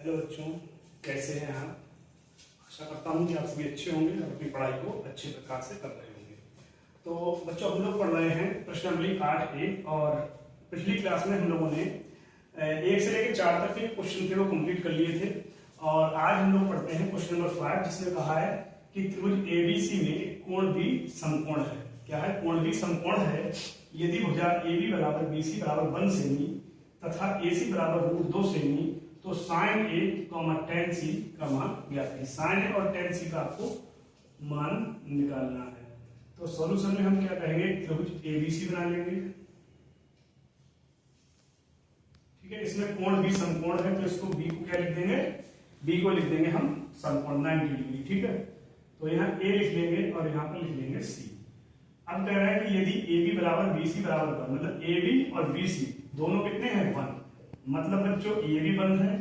Hello बच्चों, कैसे हैं आप? आशा करता हूँ कि आप सभी अच्छे होंगे और अपनी पढ़ाई को अच्छे प्रकार से कर रहे होंगे। तो बच्चों, हम लोग पढ़ रहे हैं प्रश्नावली 8A और पिछली क्लास में हम लोगों ने 1 से लेकर 4 तक के क्वेश्चन थे वो कंप्लीट कर लिए थे। और आज हम लोग पढ़ते हैं क्वेश्चन नंबर 5, जिसमें कहा है कि त्रिभुज एबीसी में कोण भी समकोण है। क्या है? कोण भी समकोण है यदि भुजा AB बराबर BC बराबर 1 सेमी तथा AC बराबर √2 सेमी, तो साइन A, tan C का मान ज्ञात है। साइन A और tan C का आपको मान निकालना है। तो सॉल्यूशन में हम क्या कहेंगे? त्रिभुज ABC बना लेंगे। ठीक है, इसमें कोण भी समकोण है, तो इसको B को क्या लिख देंगे? B को लिख देंगे हम समकोण 90 डिग्री। ठीक है, तो यहाँ A लिख लेंगे और यहाँ पर लिख लेंगे C। अब कह रहा है कि यदि AB बराबर BC बराबर 1, मतलब AB और BC दोनों कितने हैं? 1। मतलब बच्चों ये भी 1 है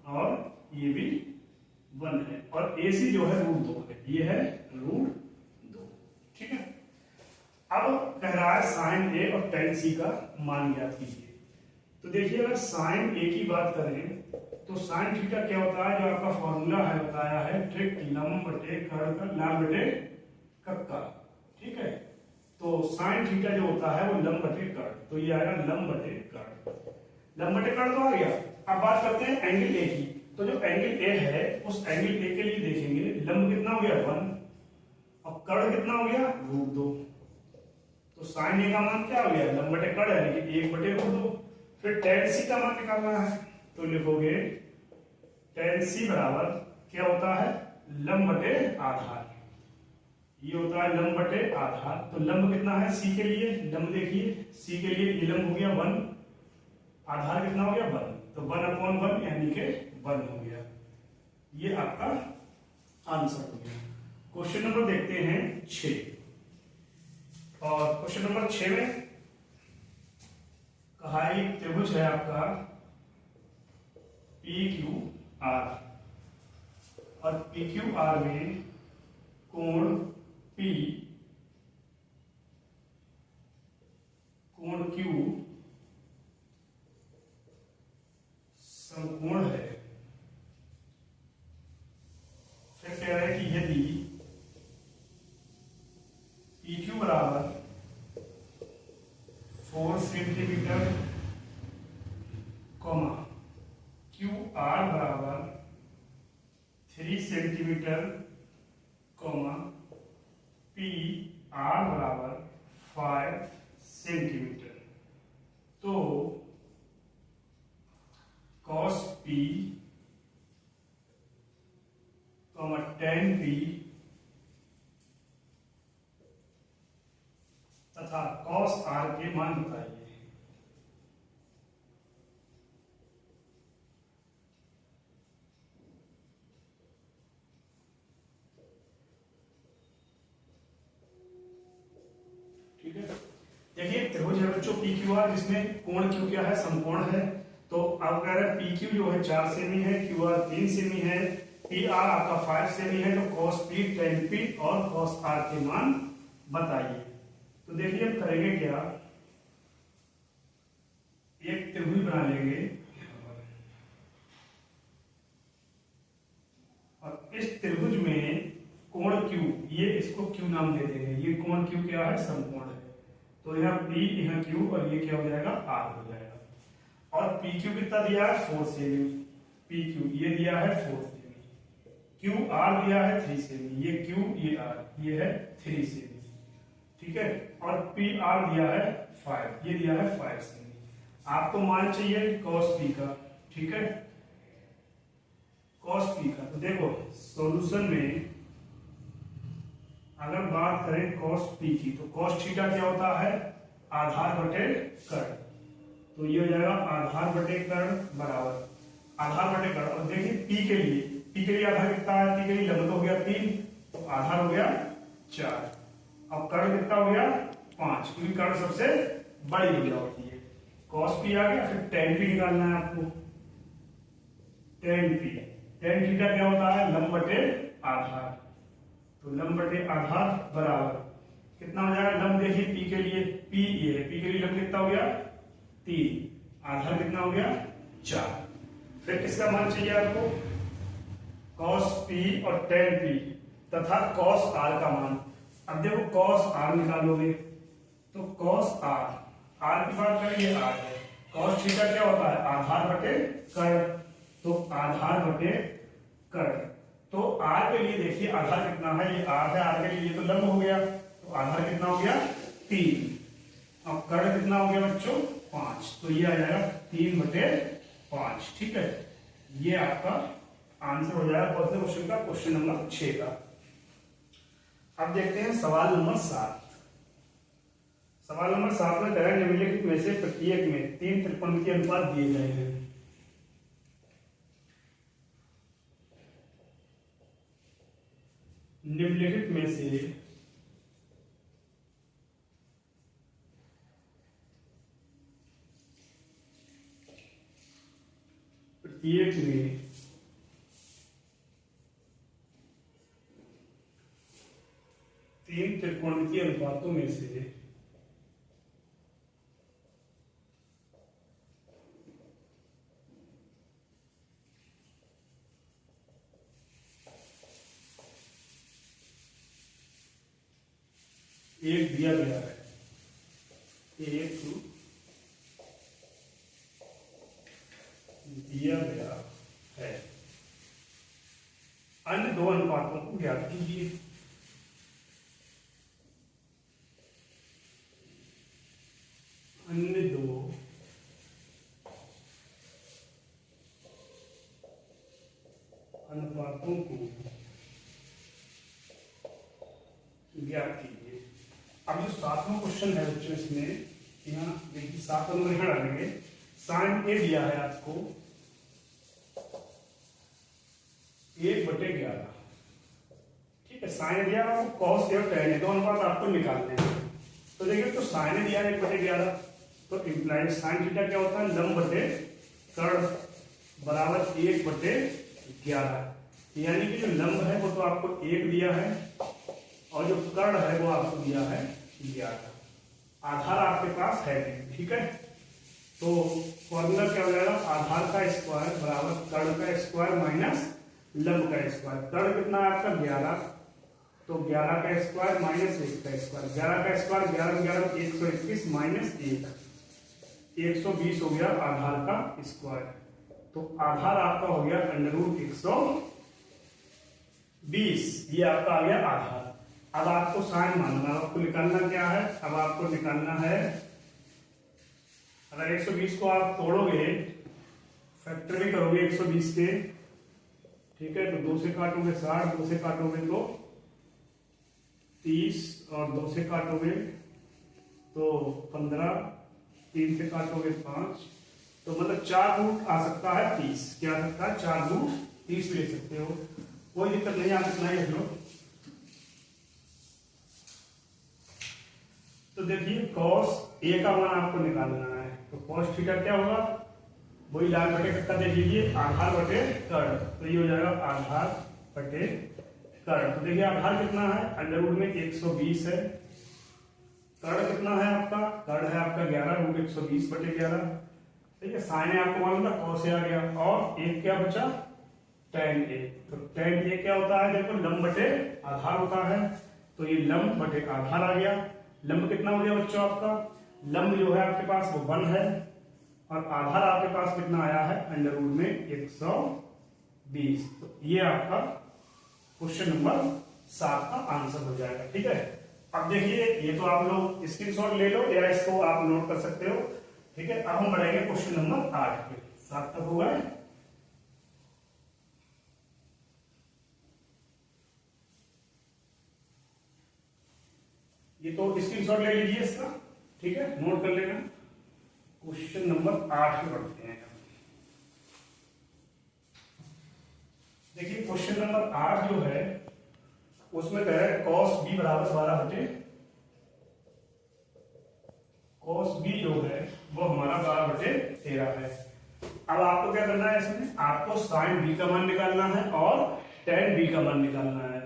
और ये भी 1 है और AC जो है √2 है, ये है √2। ठीक है, अब कह रहा है साइन A और tan C का मान ज्ञात कीजिए। तो देखिए, अगर साइन A की बात करें तो साइन थीटा क्या होता है? जो आपका फॉर्मूला है बताया है, ट्रिक लंब बटे कर्ण का लाल बटे कक्का। ठीक है, तो साइन थीटा जो होता है वो लंब बटे कर्ण, तो ये आएगा लंब बटे कर्ण। लंब बटे कर्ण तो आ गया। अब बात करते हैं एंगल ए की। तो जो एंगल ए है उस एंगल ए के लिए देखेंगे, लंब कितना हो गया? 1 और कर्ण कितना हो गया? √2। तो साइन ए का मान क्या हो गया? लंब बटे कर्ण है, लेकिन 1 बटे √2। फिर tan C का मान निकालना है, तो लिखोगे tan C बराबर क्या होता है? लंब बटे आधार। ये होता है लंब बटे आधार। तो लंब कितना है C के लिए? लंब देखिए, C के लिए ये लंब हो गया 1, आधार कितना हो गया? 1, तो 1/1 यानी कि 1 हो गया। ये आपका आंसर हो गया। क्वेश्चन नंबर देखते हैं 6। और क्वेश्चन नंबर 6 में कहा है त्रिभुज है आपका PQR और PQR में कोण P, कोण Q समकोण है। फिर कह रहे हैं कि यदि PQ बराबर 4 सेंटीमीटर, QR बराबर 3 सेंटीमीटर, PR बराबर 5 सेंटीमीटर, तो cos P, tan P तथा cos R के मान बताइए। ठीक है, देखिए त्रिभुज है बच्चों PQR, जिसमें कोण Q क्या है? समकोण है। तो अब कह रहे हैं PQ जो है 4 सेमी है, QR 3 सेमी है, PR आपका 5 सेमी है, तो cos P, tan P और cos R के मान बताइए। तो देखिए अब करेंगे क्या, एक त्रिभुज बना लेंगे और इस त्रिभुज में कोण Q, ये इसको Q नाम दे देंगे। ये कोण Q क्या है? समकोण है। तो यहाँ P, यहाँ Q और ये क्या हो जाएगा? R हो जाएगा। और PQ कितना दिया है? 4 सेमी। PQ ये दिया है 4 सेमी, QR दिया है 3 सेमी, ये Q ये R ये है 3 सेमी। ठीक है, और PR दिया है 5, ये दिया है 5 सेमी। आपको मान चाहिए cos P का। ठीक है, cos P का। तो देखो सॉल्यूशन में अगर बात करें cos P की, तो cos थीटा क्या होता है? आधार बटे कर्ण। तो ये हो जाएगा आधार बटे कर्ण बराबर आधार बटे कर्ण। और देखिए P के लिए आधार कितना है? P के लिए लंब तो हो गया 3, तो आधार हो गया 4। अब कर्ण कितना हो गया? 5, क्योंकि कर्ण सबसे बड़ी भुजा होती है। cos P आ गया। फिर tan P निकालना है आपको। tan P, tan थीटा क्या होता है? लंब बटे आधार। तो लंब बटे आधार बराबर कितना हो जाएगा? लंब देखिए P के लिए, P ये है, P के लिए लंब कितना हो गया? 3, आधार कितना हो गया? 4। फिर किसका मान चाहिए आपको, कॉस पी और टेन पी तथा कॉस आर का मान। अब देखो कॉस आर निकालोगे तो कॉस आर की बात करें ये आर है, कॉस थीटा क्या होता है आधार बटे कर्ण, तो आधार बटे कर्ण। तो आर के लिए देखिए आधार कितना है, ये आर है, आर के लिए ये तो लंब हो गया, तो आधार कितना हो गया 3। अब कर्ण कितना हो गया बच्चों 5, तो ये आ जाएगा 3/5। ठीक है, ये आपका आंसर हो जाएगा फर्स्ट क्वेश्चन का, क्वेश्चन नंबर 6 का। अब देखते हैं सवाल नंबर 7। सवाल नंबर 7 में कह रहे हैं निम्नलिखित में से प्रत्येक में 3 त्रिकोणमितीय अनुपात दिए गए हैं। निम्नलिखित में से प्रत्येक में 3 त्रिकोणमितीय अनुपातों में से एक दिया गया है, एक दिया गया है, अन्य 2 अनुपातों को ज्ञात कीजिए। अन्य 2 अनुपातों को ज्ञात कीजिए। अब जो 7वां क्वेश्चन है बच्चों, इसमें यहाँ देखिए 7 नंबर यहाँ डालेंगे, साइन ए दिया है आपको 1/11। ठीक है, साइन दिया है, कॉस और टेन है, 2 अनुपात आपको निकालने हैं। तो देखिए तो साइन दिया है 1/11, तो इंप्लाइड साइन थीटा क्या होता है लंब बटे कर्ण बराबर 1/11। यानी कि जो लंब है वो तो आपको 1 दिया है और जो कर्ण है वो आपको दिया है 11। आधार आपके पास है। ठीक है, तो फॉर्मूला क्या हो जाएगा, आधार का स्क्वायर बराबर कर्ण का स्क्वायर माइनस लंब का स्क्वायर। कर्ण कितना है आपका 11, तो 11 का स्क्वायर माइनस 1 का स्क्वायर, 11 का स्क्वायर 11 11 121 माइनस 1 120 हो गया आधार का स्क्वायर। तो आधार आपका हो गया √120, ये आपका आ गया आधार। अब आपको साइन मानना, आपको निकालना क्या है, अब आपको निकालना है अगर 120 को आप तोड़ोगे, फैक्टर भी करोगे 120 के, ठीक है, तो 2 से काटोगे 60, 2 से काटोगे तो 30 और 2 से काटोगे तो 15, 3 से काटोगे 5, तो मतलब 4 रूट आ सकता है 30। क्या आ सकता है 4 रूट 30 ले सकते हो, कोई दिक्कत नहीं, आप इतना ही लिख लो। तो देखिए कॉस ए का मान आपको निकालना है, तो कॉस थीटा क्या होगा, वही लाल बटे कट्टा देख लीजिए, आधार बटे कर्ण, तो ये हो जाएगा आधार बटे कर्ण। तो देखिए आधार कितना है अंडर रूट में 120 है, कर्ण कितना है आपका, कर्ण है आपका 11 √120/11। ठीक है, साइन ए आपको मालूम था, कॉस ए आ गया, और एक क्या बचा टेन ए। तो टेन ए क्या होता है, देखो लंब बटे आधार होता है, तो ये लंब बटे आधार आ गया। लंब कितना हो गया बच्चों आपका, लंब जो है आपके पास वो 1 है, और आधार आपके पास कितना आया है अंडर रूट में 120। तो ये आपका क्वेश्चन नंबर 7 का आंसर हो जाएगा। ठीक है, अब देखिए ये तो आप लोग स्क्रीनशॉट ले लो या इसको आप नोट कर सकते हो। ठीक है, अब हम बढ़ेंगे क्वेश्चन नंबर 8 पे। 7 तक हुआ है। ये तो स्क्रीनशॉट ले लीजिए इसका, ठीक है, नोट कर लेना। क्वेश्चन नंबर 8 पे बढ़ते हैं। देखिए क्वेश्चन नंबर 8 जो है उसमें कह रहा है cos b बराबर 12 cos b जो है वो हमारा 12/13 है। अब आपको क्या करना है, इसमें आपको sin b का मान निकालना है और tan b का मान निकालना है।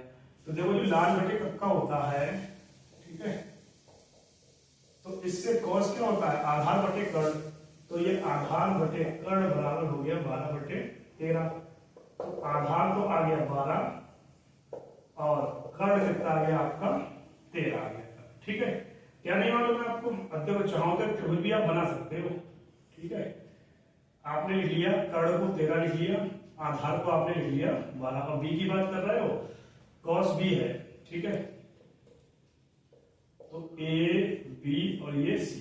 तो देखो जो लाल बटे कक्का होता है, ठीक है, तो इससे cos क्या होता है आधार बटे कर्ण, तो ये आधार बटे कर्ण बराबर हो गया 12/13। तो आधार तो आ गया 12 और कर्ण कितना आ गया आपका 13 आ गया। ठीक है, क्या नहीं मालूम है आपको? अब देखो चाहो तो त्रिभुज भी आप बना सकते हो। ठीक है, आपने लिख लिया कर्ण को 13 लिख लिया, आधार को आपने लिख लिया 12 और बी की बात कर रहे हो, कॉस बी है। ठीक है, तो ए बी और ये सी।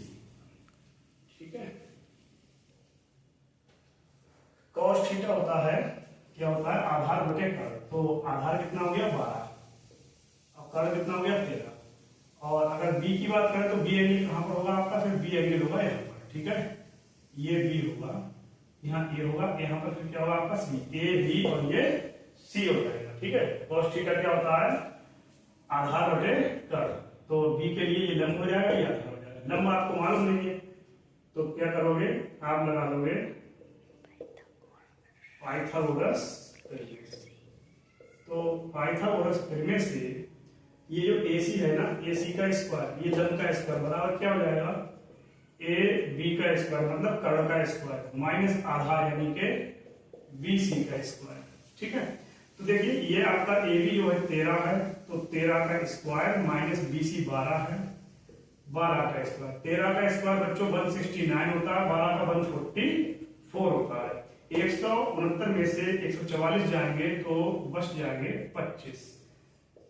ठीक है, कॉस थीटा होता है, क्या होता है, आधार बटे कर्ण। तो आधार कितना हो गया 12 और कर्ण कितना हो गया 13। और अगर बी की बात करें तो बी एंगल कहां पर होगा आपका? फिर बी एंगल होगा यहाँ पर। ठीक है, ये बी होगा, यहाँ ए होगा, यहाँ पर फिर क्या होगा आपका सी। ए बी और ये सी हो जाएगा। ठीक है, कॉस थीटा क्या होता है? आधार बटे कर्ण। तो बी के लिए ये लंब हो जाएगा, ये आधार हो जाएगा। लंब आपको मालूम नहीं है तो क्या करोगे, आप लगा लोगे पाइथागोरस प्रमेय। तो पाइथागोरस प्रमेय से ये जो AC है ना, AC का स्क्वायर, ये लंब का स्क्वायर बराबर क्या हो जाएगा? AB का स्क्वायर मतलब कर्ण का स्क्वायर माइनस आधार यानी के BC का स्क्वायर। ठीक है, तो देखिए ये आपका AB जो है 13 है, तो 13 का स्क्वायर माइनस BC 12 है, 12 का स्क्वायर। 13 का स्क्वायर बच्चों 169 होता है, 12 का 144 होता है। 169 में से 144 जाएंगे तो बच जाएंगे 25।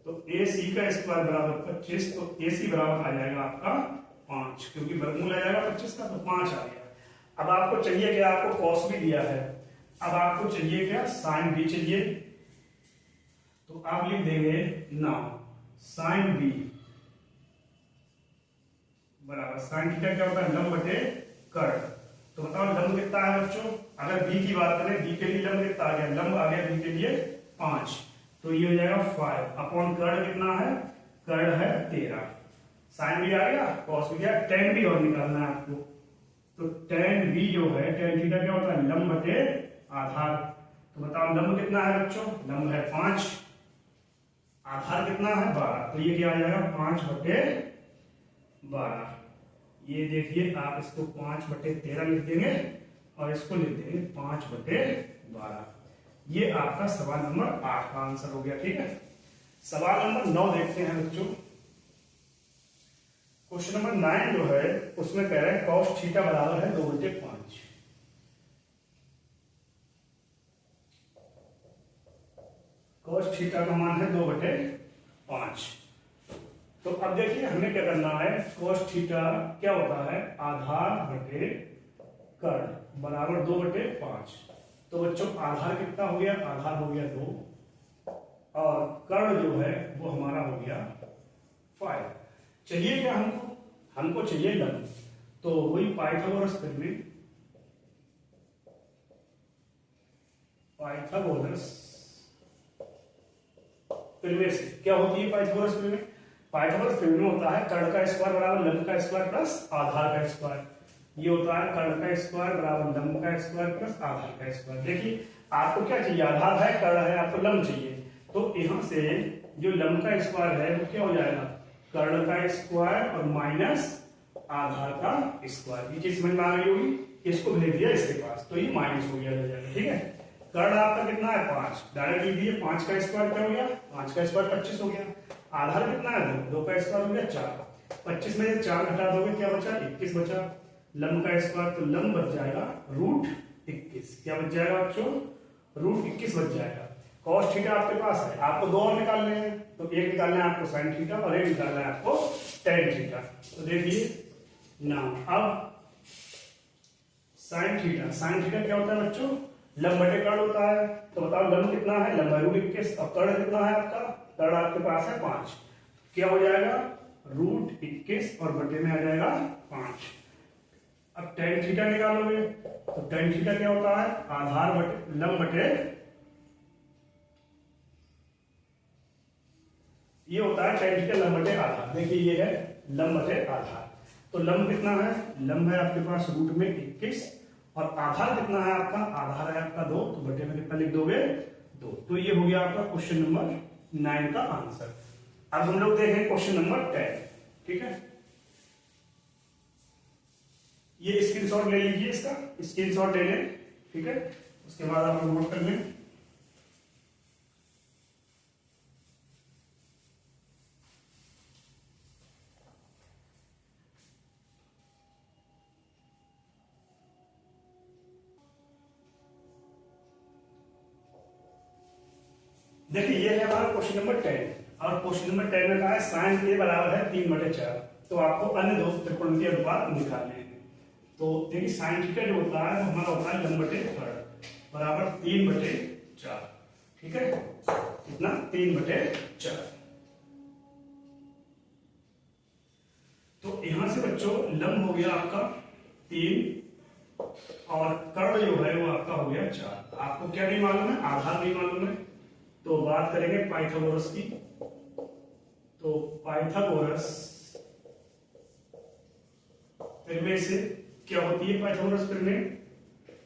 तो AC का स्क्वायर बराबर 25, तो AC बराबर आ जाएगा आपका 5, क्योंकि वर्गमूल आ जाएगा 25 का, तो 5 आ गया। अब आपको चाहिए क्या? आपको कॉस भी दिया है, अब आपको चाहिए क्या? साइन भी चाहिए। तो आप लिख देंगे नाउ साइन बी बराबर साइन थीटा क्या होता है? लंब बटे कर्ण। तो बताओ लंब कितना है बच्चों? अगर बी की बात करें, बी के लिए लंब कितना आ गया? लंब आ गया बी के लिए 5, तो ये हो जाएगा 5 अपॉन कर्ण कितना है? कर्ण है 13। साइन भी आ गया, कॉस भी गया, टेन भी और निकालना है आपको। तो टेन बी जो है, टेन थीटा क्या होता है? लंब बटे आधार। तो बताओ लंब कितना है बच्चों? लंब है 5, आधार कितना है 12, तो ये क्या आ जाएगा? 5/12। ये देखिए आप इसको 5/13 लिख देंगे और इसको लिख देंगे 5/12। ये आपका सवाल नंबर 8 का आंसर हो गया। ठीक है, सवाल नंबर 9 देखते हैं बच्चों। क्वेश्चन नंबर 9 जो है उसमें कह रहे हैं कॉस थीटा बराबर है 2/5। कॉस थीटा का मान है 2/5। तो अब देखिए हमें क्या करना है, कॉस थीटा क्या होता है? आधार बटे कर्ण बराबर 2/5। तो बच्चों आधार कितना हो गया? आधार हो गया 2 और कर्ण जो है वो हमारा हो गया 5। चाहिए क्या हमको? हमको चाहिए लंब। तो वही पाइथागोरस प्रमेय, पाइथागोरस प्रमेय से क्या होती है पाइथागोरस प्रमेय? पाइथागोरस प्रमेय होता है कर्ण का स्क्वायर बराबर लंब का स्क्वायर प्लस आधार का स्क्वायर। ये होता है कर्ण का स्क्वायर बराबर लंब का स्क्वायर प्लस आधार का स्क्वायर। देखिए आपको क्या चाहिए? आधार है, कर्ण है, आपको लंब चाहिए। तो यहां से जो लंब का स्क्वायर है वो क्या हो जाएगा? कर्ण का स्क्वायर और माइनस आधार का स्क्वायर। ये चीज समझ में आ गई होगी। इसको भेज दिया इसके पास, तो ये माइनस हो गया। ठीक है, कर्ण आपका कितना है? 5, डायरेक्ट लिख दिए। 5 का स्क्वायर क्या हो गया? 5 का स्क्वायर 25 हो गया। आधार कितना है? 2 का स्क्वायर हो गया 4। 25 में से 4 घटा दोगे क्या बचा? 21 बचा। लंब का स्क्वायर, तो लंब बच जाएगा √21। क्या बच जाएगा बच्चों? √21 बच जाएगा। कॉस थीटा आपके पास है, आपको 2 और निकालने हैं। तो एक निकालना है आपको साइन थीटा और एक निकालना है आपको टेन थीटा। तो देखिए ना, अब साइन थीटा, साइन थीटा क्या होता है बच्चों? लंब बटे कर्ण होता है। तो बताओ लंब कितना है? लंब है √21 और कर्ण कितना है आपका? कर्ण आपके पास है 5। क्या हो जाएगा? √21 और बटे में आ जाएगा 5। अब टेन थीटा निकालोगे तो टेन थीटा क्या होता है? आधार बटे लंब बटे, ये होता है टेन थीटा लंब बटे आधार। देखिए ये है लंब बटे आधार। तो लंब कितना है? लंब है आपके पास रूट में 21 और आधार कितना है आपका? आधार है आपका 2, तो बटे में कितना लिख दोगे? 2। तो ये हो गया आपका क्वेश्चन नंबर 9 का आंसर। अब हम लोग देखें क्वेश्चन नंबर 10। ठीक है, ये स्क्रीनशॉट ले लीजिए, इसका स्क्रीनशॉट ले लें, ठीक है। उसके बाद आप नोट कर लें। देखिए ये है हमारा क्वेश्चन नंबर 10 और क्वेश्चन नंबर 10 में कहा है साइन ए बराबर है 3/4। तो आपको अन्य दो त्रिकोणमितीय अनुपात निकालने हैं। तो देखिए साइन थीटा जो होता है हमारा होता है लंब/3 बराबर 3/4, ठीक है। कितना 3/4। तो यहां से बच्चों लंब हो गया आपका 3 और कर्ण जो है वो आपका हो गया 4। आपको क्या नहीं मालूम है, आधार नहीं मालूम है। तो बात करेंगे पाइथागोरस की। तो पाइथागोरस प्रमेय से क्या होती है, पाइथागोरस प्रमेय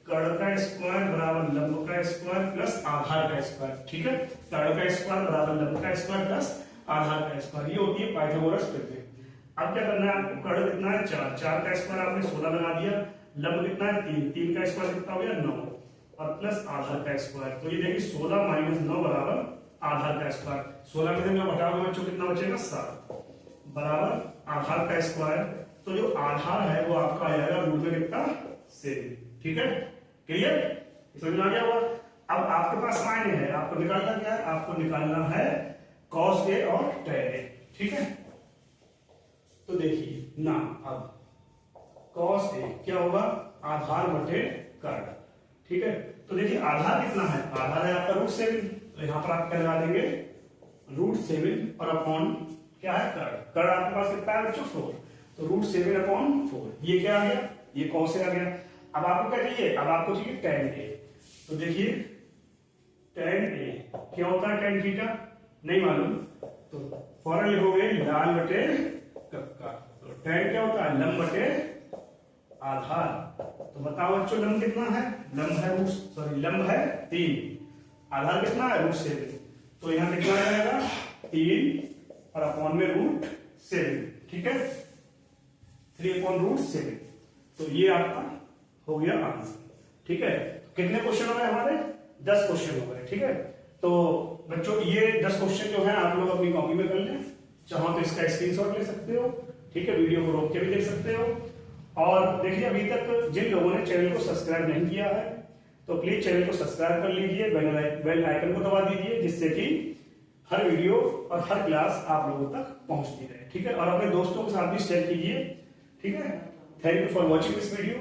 कर्ण का स्क्वायर बराबर लंब का स्क्वायर प्लस आधार का स्क्वायर, ठीक है। कर्ण का स्क्वायर बराबर लंब का स्क्वायर प्लस आधार का स्क्वायर, ये होती है पाइथागोरस प्रमेय। अब क्या करना है आपको, कर्ण कितना है 4, 4 का स्क्वायर आपने 16 लगा दिया, लंब कितना है 3, 3 का स्क्वायर कितना हो गया 9 और प्लस आधार का स्क्वायर। तो ये देखिए 16 माइनस 9 बराबर आधार का स्क्वायर। 16 में से 9 घटाओगे बच्चों कितना बचेगा 7 बराबर आधार का स्क्वायर। तो जो आधार है वो आपका आ जाएगा रूट में कितना 7, ठीक है। क्लियर, समझ में आ गया होगा। अब आपके पास मायने है, आपको निकालना क्या है, आपको निकालना है cos A और tan A, ठीक है। तो देखिए ना अब cos A क्या होगा, आधार बटे कर्ण, ठीक है। तो देखिए आधार कितना है, आधार है आपका √7। तो यहां पर आप क्या लगा देंगे √7 और अपॉन क्या है कर्ण। कर्ण आपके पास कितना है बच्चों 4, तो √7/4। ये क्या आ गया, ये cos A आ गया। अब आपको क्या चाहिए, अब आपको चाहिए tan A। तो देखिए tan A क्या होता है, tan थीटा नहीं मालूम तो फौरन लिखोगे लाल बटे कक्का। तो tan क्या होता है, लंब बटे आधार। तो बताओ बच्चों लंब कितना है, लंब है लंब है 3, आधार कितना है √7। तो यहां कितना रहेगा 3 और अपॉन में √7, ठीक है। 3/√7। तो ये आपका हो गया आंसर, ठीक है। कितने क्वेश्चन हो गए हमारे, 10 क्वेश्चन हो गए, ठीक है। तो बच्चों ये 10 क्वेश्चन जो है आप लोग अपनी कॉपी में कर लें, चाहो तो इसका स्क्रीनशॉट ले सकते हो, ठीक है। वीडियो को रोक के भी देख सकते हो। और देखिए अभी तक जिन लोगों ने चैनल को सब्सक्राइब नहीं किया है तो प्लीज चैनल को सब्सक्राइब कर लीजिए, बेल आइकन को दबा दीजिए, जिससे कि हर वीडियो और हर क्लास आप लोगों तक पहुंचती रहे, ठीक है। और अपने दोस्तों के साथ भी शेयर कीजिए, ठीक है। Thank you for watching this video.